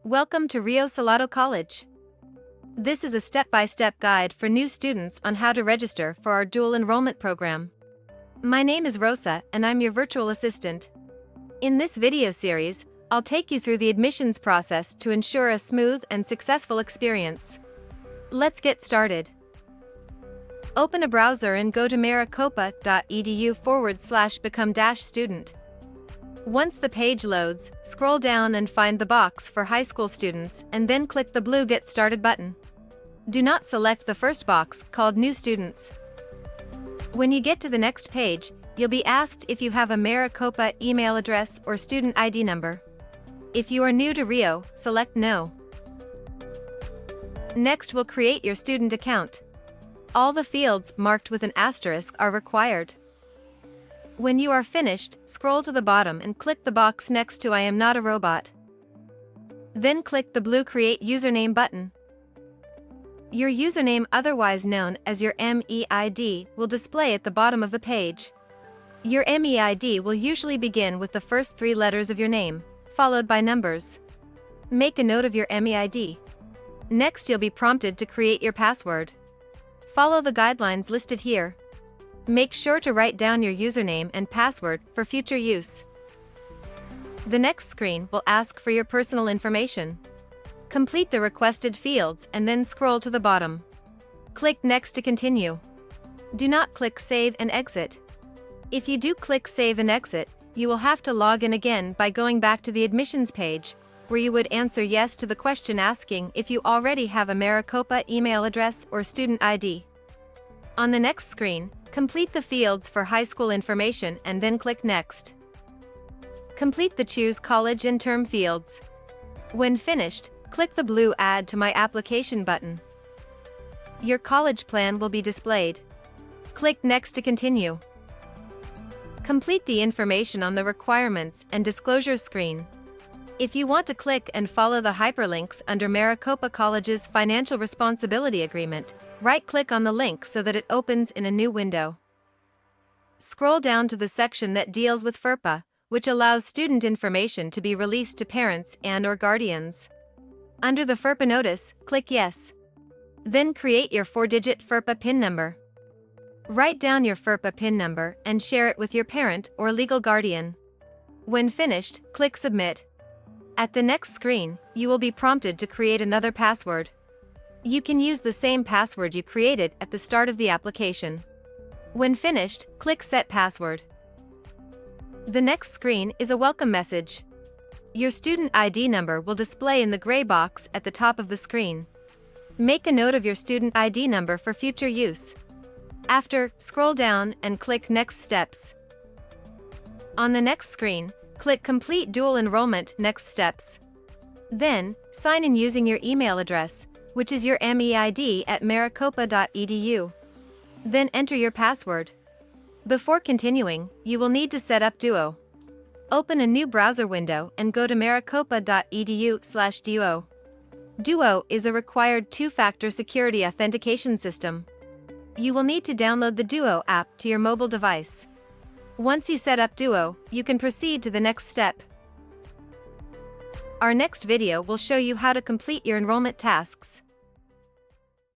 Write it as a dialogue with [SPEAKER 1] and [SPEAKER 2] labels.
[SPEAKER 1] Welcome to Rio Salado College. This is a step-by-step guide for new students on how to register for our dual enrollment program. My name is Rosa and I'm your virtual assistant. In this video series, I'll take you through the admissions process to ensure a smooth and successful experience. Let's get started. Open a browser and go to maricopa.edu/become-student. Once the page loads, scroll down and find the box for high school students and then click the blue Get Started button. Do not select the first box, called New Students. When you get to the next page, you'll be asked if you have a Maricopa email address or student ID number. If you are new to Rio, select No. Next, we'll create your student account. All the fields marked with an asterisk are required. When you are finished, scroll to the bottom and click the box next to I am not a robot. Then click the blue Create Username button. Your username, otherwise known as your MEID, will display at the bottom of the page. Your MEID will usually begin with the first 3 letters of your name, followed by numbers. Make a note of your MEID. Next, you'll be prompted to create your password. Follow the guidelines listed here. Make sure to write down your username and password for future use. The next screen will ask for your personal information. Complete the requested fields and then scroll to the bottom. Click Next to continue. Do not click Save and Exit. If you do click Save and Exit, you will have to log in again by going back to the admissions page, where you would answer yes to the question asking if you already have a Maricopa email address or student ID. On the next screen, complete the fields for high school information and then click Next. Complete the Choose College and Term fields. When finished, click the blue Add to My Application button. Your college plan will be displayed. Click Next to continue. Complete the information on the requirements and disclosures screen. If you want to click and follow the hyperlinks under Maricopa College's Financial Responsibility Agreement, right-click on the link so that it opens in a new window. Scroll down to the section that deals with FERPA, which allows student information to be released to parents and/or guardians. Under the FERPA notice, click Yes. Then create your 4-digit FERPA PIN number. Write down your FERPA PIN number and share it with your parent or legal guardian. When finished, click Submit. At the next screen, you will be prompted to create another password. You can use the same password you created at the start of the application. When finished, click Set Password. The next screen is a welcome message. Your student ID number will display in the gray box at the top of the screen. Make a note of your student ID number for future use. After, scroll down and click Next Steps. On the next screen, click Complete Dual Enrollment Next Steps. Then, sign in using your email address, which is your MEID at maricopa.edu. Then enter your password. Before continuing, you will need to set up Duo. Open a new browser window and go to maricopa.edu/duo. Duo is a required 2-factor security authentication system. You will need to download the Duo app to your mobile device. Once you set up Duo, you can proceed to the next step. Our next video will show you how to complete your enrollment tasks.